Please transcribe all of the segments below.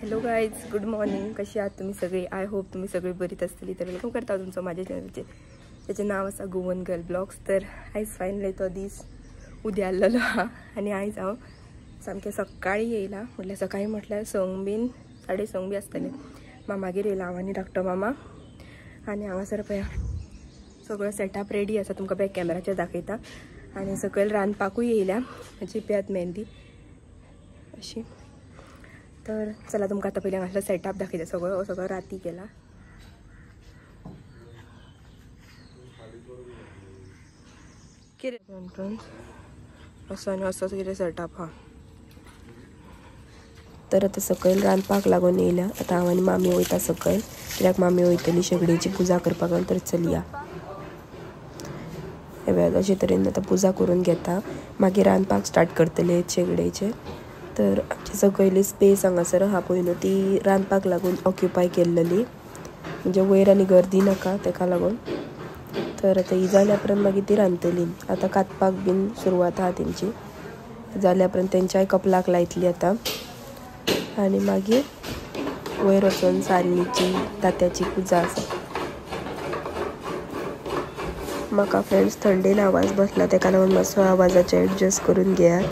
Hello guys, good morning. कशी आहात तुम्ही सगळे? आय होप तुम्ही सगळे बरीच असतील. तर वेलकम करता तुमचं माझ्या चॅनलचे. त्याचे नाव असा गोवन गर्ल ब्लॉग्स. तर आयज फायनली तो दीस उद्या आलेलो हा आणि आयज हांव सामकें सकाळी येयला. म्हटल्यार सकाळी म्हटल्यार 6:30 बी आसतले. मामागेर येयला हांव आनी धाकटो मामा. आनी हांगासर पळया सगळो सेटअप रेडी आसा, तुमकां बॅक कॅमेराचेर दाखयता. आनी सकयल रांदपाकूय येयल्या म्हजी प्यात मेहंदी अशी. तर चला तुमकां आतां पयलीं हांगासलो सेटअप दाखयता. सगळो राती केला. कितें एंट्रन्स असो आनी असोच कितें सेटअप हा. तर आतां सकयल रांदपाक लागून येयल्या. आतां हांव आनी मामी वयता सकयल, कित्याक मामी वयतली शेगडीची पुजा करपाक. तर चलया अशे तरेन आतां पुजा करून घेता, मागीर रांदपाक स्टार्ट करतले शेगडेचे. तर आमची सकयली स्पेस हांगासर आहा पळय न्हू, ती रांदपाक लागून ऑक्युपाय केल्लेली, म्हणजे वयर आनी गर्दी नाका तेका लागून. तर आतां ही जाल्या उपरांत मागीर ती रांदतली. आतां कातपाक बीन सुरवात आहा तेंची. जाल्या उपरांत तेंच्याय कपलाक लायतली आतां. आनी मागीर वयर वचून सान्नीची तात्याची पुजा आसा. म्हाका फ्रेंड्स थंडेन आवाज बसला, तेका लागून मातसो आवाजाचें एडजस्ट करून घेयात.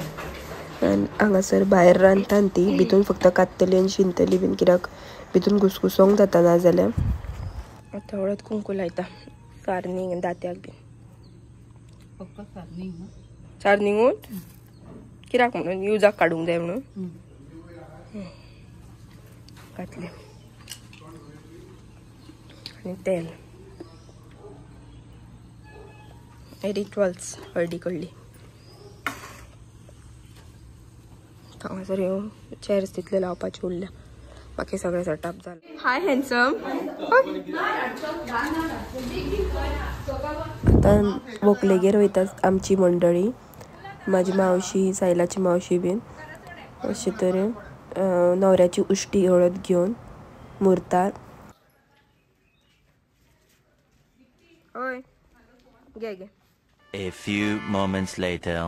आनी हांगासर भायर रांदता ती, भितून फक्त काततली आनी शिंतली बीन, कित्याक भितून घुसघुसोंक जाता ना जाल्यार. आतां हळद कुंकू लायता सारनीक दात्याक बीन. फक्त सारनीक सारनीकूच कित्याक म्हणून युजाक काडूंक जाय म्हणून घातले. आनी तेल रिच्युअल्स हळदी कडली. हांगासर ह्यो चेअर्स तितले लावपाचे उरल्या, बाकी सगळे सेटअप जाले. हाय हँडसम. आतां व्हंकलेगेर वयता आमची मंडळी, म्हाजी मावशी, सायलाची मावशी बीन. अशे तरेन न्हवऱ्याची उश्टी हळद घेवन मुरतात. ओय घे घे. A few moments later.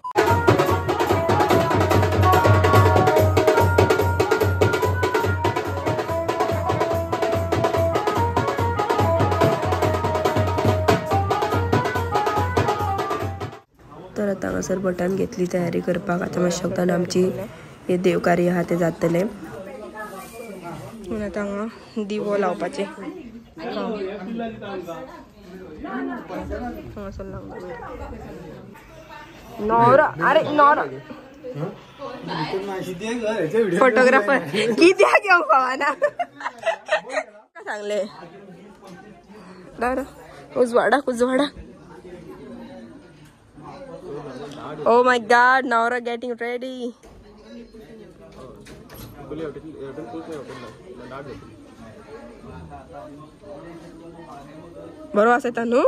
तर आतां हांगासर भटान घेतली तयारी करपाक. आतां मातशे वक्तान आमची हे देवकार्य आहा तें जातलें. आतां हांगा दिवो लावपाचे. नवरो अरे नवरो फोटोग्राफर कित्याक घेवंक पावना सांगले. उजवाडा. Oh my God, Naura getting ready. बरो आसा तानू.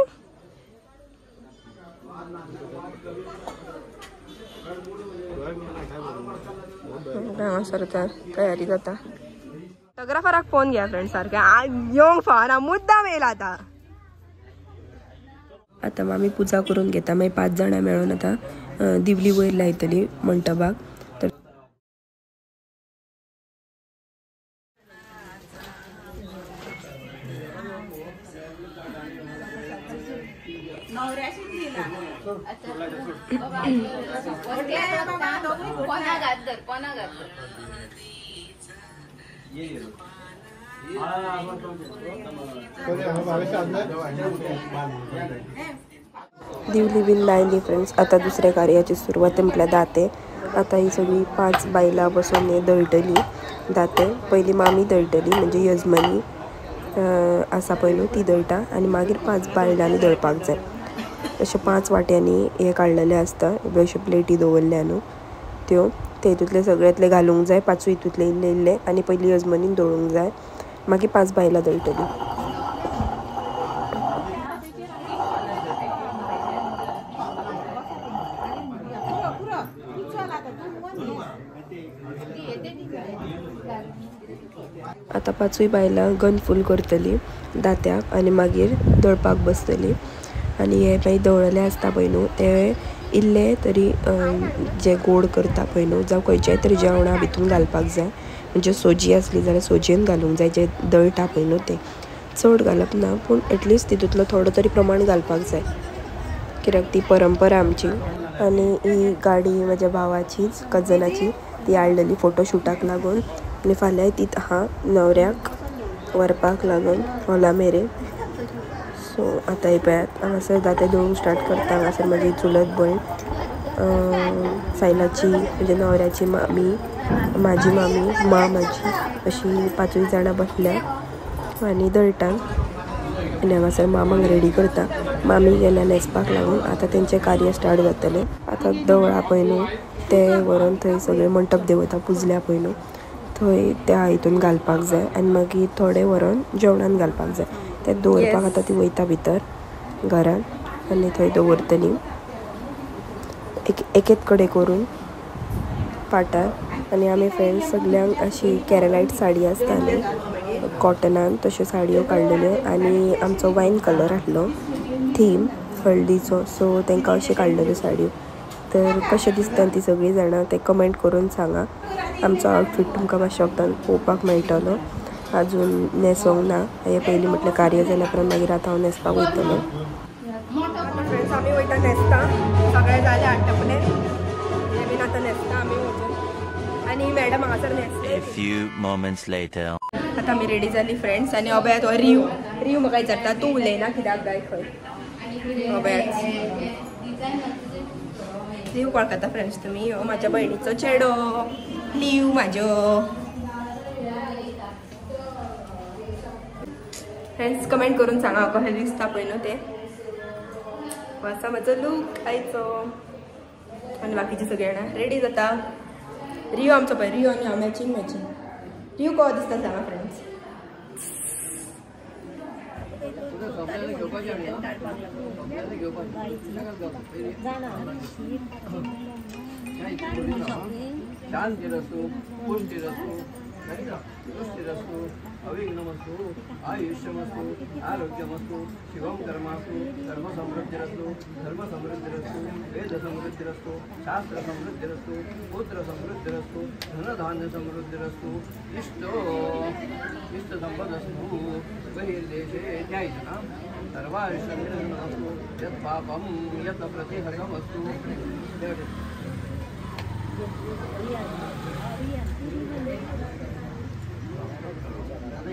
हांगासर तयारी जाता. फोटोग्राफराक फोन घ्या फ्रेंड सारखे. येवंक फावना, मुद्दाम येयला आतां. आतां मामी पुजा करून घेता, मागीर 5 जाणां मेळून आतां दिवली वयर लायतली मंटपाक. तर दिवली बीन लायली फ्रेंड्स. आता दुसऱ्या कार्याची सुरवात म्हटल्यार दाते. आता ही सगळी 5 बायलां बसून हे दळटली दाते. पहिली मामी दळटली, म्हणजे यजमानी आसा पळय न्हू ती दळटा, आनी मागीर 5 बायलांनी दळपाक जाय. अशे 5 वाट्यांनी हे काडलेले आसता, अशे प्लेटी दवरल्या न्हू त्यो. ते हितूंतले सगळ्यातले घालूंक जाय, 5 हितूंतले इल्ले आनी पयली यजमानीन दळूंक जाय. मागीर 5 बायलां दळटली. आता 5 बायलां गन फूल करतली दात्याक आनी मागीर दळपाक बसतली. आनी हे मागीर दळले आसता पळय न्हू ते इल्ले तरी जे गोड करता पळय न्हू जावं खंयच्याय तरी जेवणा भितून घालपाक जाय. म्हणजे सोजी असली जाल्यार सोजयेन घालूंक जाय जे दळटा पळय न्हू ते चड घालप ना पूण एटलिस्ट तितूंतलो थोडो तरी प्रमाण घालपाक जाय कित्याक ती परंपरा आमची. आनी ही गाडी म्हज्या भावाचीच कजनाची ती हाडलेली फोटोशुटाक लागून आनी फाल्यां ती आहा न्हवऱ्याक व्हरपाक लागून हॉला मेरेन. सो आतां हे पळयात हांगासर दाते दळूंक स्टार्ट करता. हांगासर म्हाजी चुलत भयण सायलाची म्हणजे न्हवऱ्याची मामी म्हाजी मामी म्हाजी अशी 5 जाणां बसल्या आनी दळटात. आनी हांगासर मामाक रेडी करता. मामी गेल्या न्हेसपाक लागून. आतां तेंचें कार्य स्टार्ट जातलें. आतां दवळा पळय न्हू ते व्हरून थंय सगळे मंटप देवता पुजल्या पळय न्हू थंय त्या हितून घालपाक जाय आनी मागीर थोडे व्हरून जेवणान घालपाक जाय. ते दवरपाक आतां ती वयता भितर घरान आनी थंय दवरतली एकेत कडेन करून पाटार. आनी आमी फ्रेंड्स सगल्यांक अशी केरलायट साडी आसता न्ही कॉटनान तश्यो साडयो काडलेल्यो आनी आमचो वायन कलर आसलो थीम हळदीचो सो तांकां अशें काडलेल्यो साडयो. तर कशें दिसता ती सगळीं जाणां ते कमेंट करून सांगा. आमचो आउटफीट तुमकां मातशें वगतान पळोवपाक मेळटलो. आजून न्हेसोंक ना हे पयलीं म्हटल्यार कार्य जाल्या उपरांत मागीर आतां हांव न्हेसपाक वयतलें. फ्रेंड्स आमी वयता न्हेसता सगळें जालें हाडटपलें हें बीन आतां न्हेसता आमी वचून आनी मॅडम हांगासर न्हेसले. A few moments later. आतां आमी रेडी जाली फ्रेंड्स आनी अभयात हो रिव म्हाका विचारता तूं उलयना कित्याक गाय खंय अभयात रिव वळखता फ्रेंड्स तुमी हो म्हाज्या भयणीचो चेडो लिव म्हाजो. फ्रेंड्स कमेंट करून सांगा कशें दिसता पळय न्हू ते आसा म्हजो लूक आयचो. आनी बाकीचे सगळे जाणां रेडी जाता. रिव आमचो पळय रिव आनी हांव मॅचींग रिव को दिसता सांगा फ्रेंड्स. अविघ्नमस्तु आयुष्यमस्तु आरोग्यमस्तु शिवं कर्मास्तु धर्मसमृद्धिरस्तु धर्मसमृद्धिरस्तु वेदसमृद्धिरस्तु शास्त्रसमृद्धिरस्तु पुत्रसमृद्धिरस्तु धनधान्यसमृद्धिरस्तु इष्टसम्पदस्तु बहिर्देशे ध्यायितना सर्वायुष्यमिरस्तु यत्पापं यत् प्रतिहतमस्तु.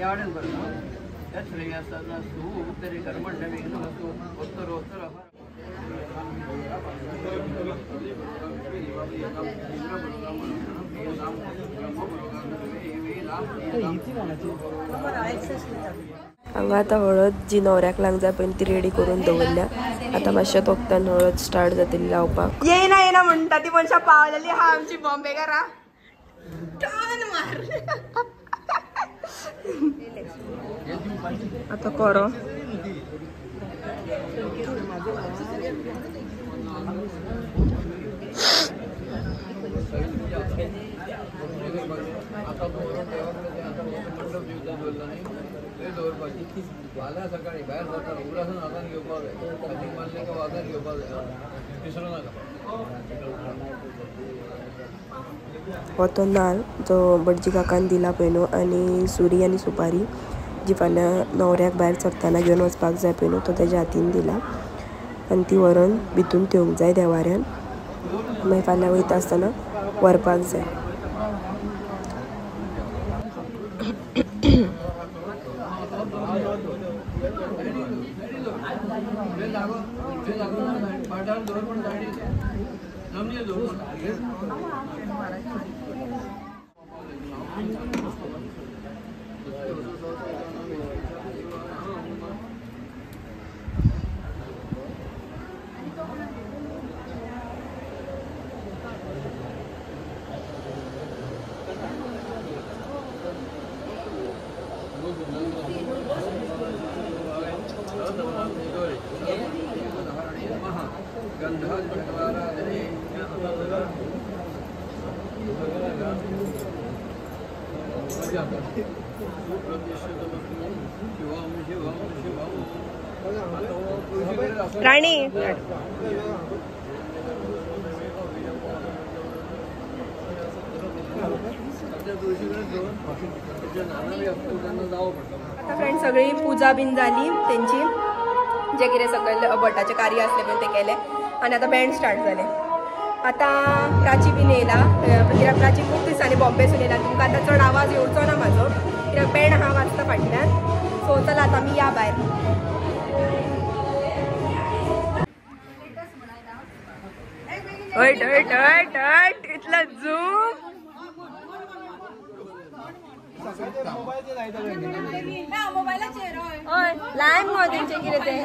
यावडेन बरं यत् श्रेयस्सु उत्तरे कर्मण्य विघ्नमस्तु उत्तरोत्तर हांगा आतां हळद जी न्हवऱ्याक लावंक जाय पळय ती रेडी करून दवरल्या. आतां मातशें तोपतान हळद स्टार्ट जातली लावपाक. येना म्हणटा ती मनशां पावलेली आहा आमची बॉम्बेकारां. आता करो फाल्यां सकाळी भायर जाता उगडासून हातान घेवपाक जाय. आनीक मारलें का हातान घेवपाक जाय विसरूं नाका. हो तो नाल्ल जो भटजी काकान दिला पळय न्हू आनी सुरी आनी सुपारी जी फाल्यां न्हवऱ्याक भायर सरतना घेवन वचपाक जाय पळय न्हू तो तेज्या हातीन दिला आनी ती व्हरून भितून थेवंक जाय देवाऱ्यान. मागीर फाल्यां वयता आसतना व्हरपाक जाय. राणी आता फ्रेंड सगळी पूजा बिन झाली त्यांची, जे कितें सकयल भटाचे कार्य असले पण ते केले आणि आता बँड स्टार्ट झाले. आता प्राची बीन येयला, कित्याक प्राची खूब दिसांनी बॉम्बेसून येयला, तुमकां आतां चड आवाज येवचो ना म्हाजो, कित्याक बँड हा वाजता फाटल्यान. सो चला आता आमी या भायर. हट हट हट हट इतला झूम. लायन गो तेंचे कितें ते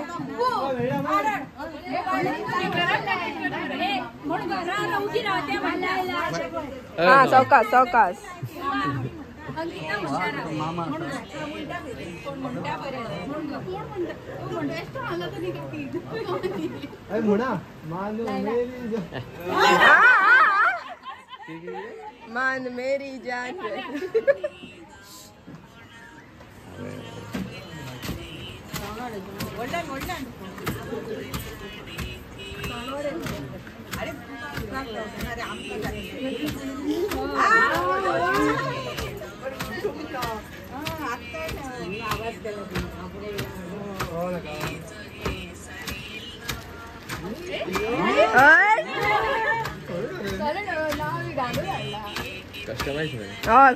हा चौकास चौकास. मान मेरी जान.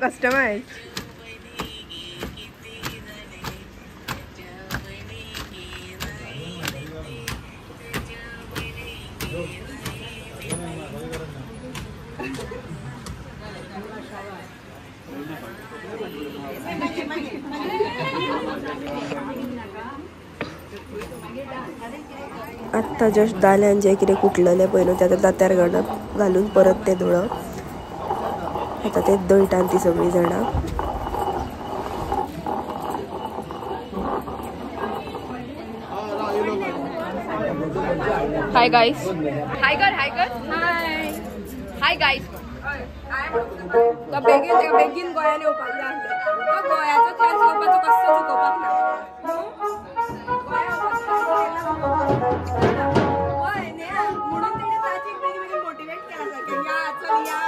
कस्टमाइज. आत्ता जस्ट दाल्यान जे कितें कुटलेलें पळय ते आतां दात्यार घालून परत तें धुळप. आतां तें दळटात ती सगळीं जाणां. Hi guys. हाय कर हाय कर. हाय हाय गाईस. बेगीन बेगीन गोंयान येवपाक जाय आसलें. तो गोंयाचो त्रास घेवपाचो कसो चुकोवपाक ना. हय न्ही म्हणून तेणे प्राचीक बेगीन बेगीन मोटिवेट केला की या चल या.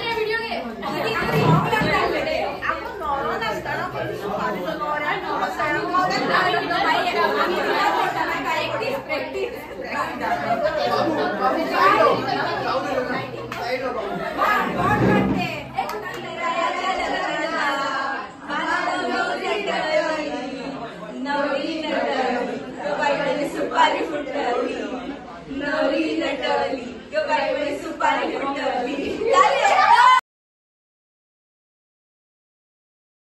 व्हिडिओ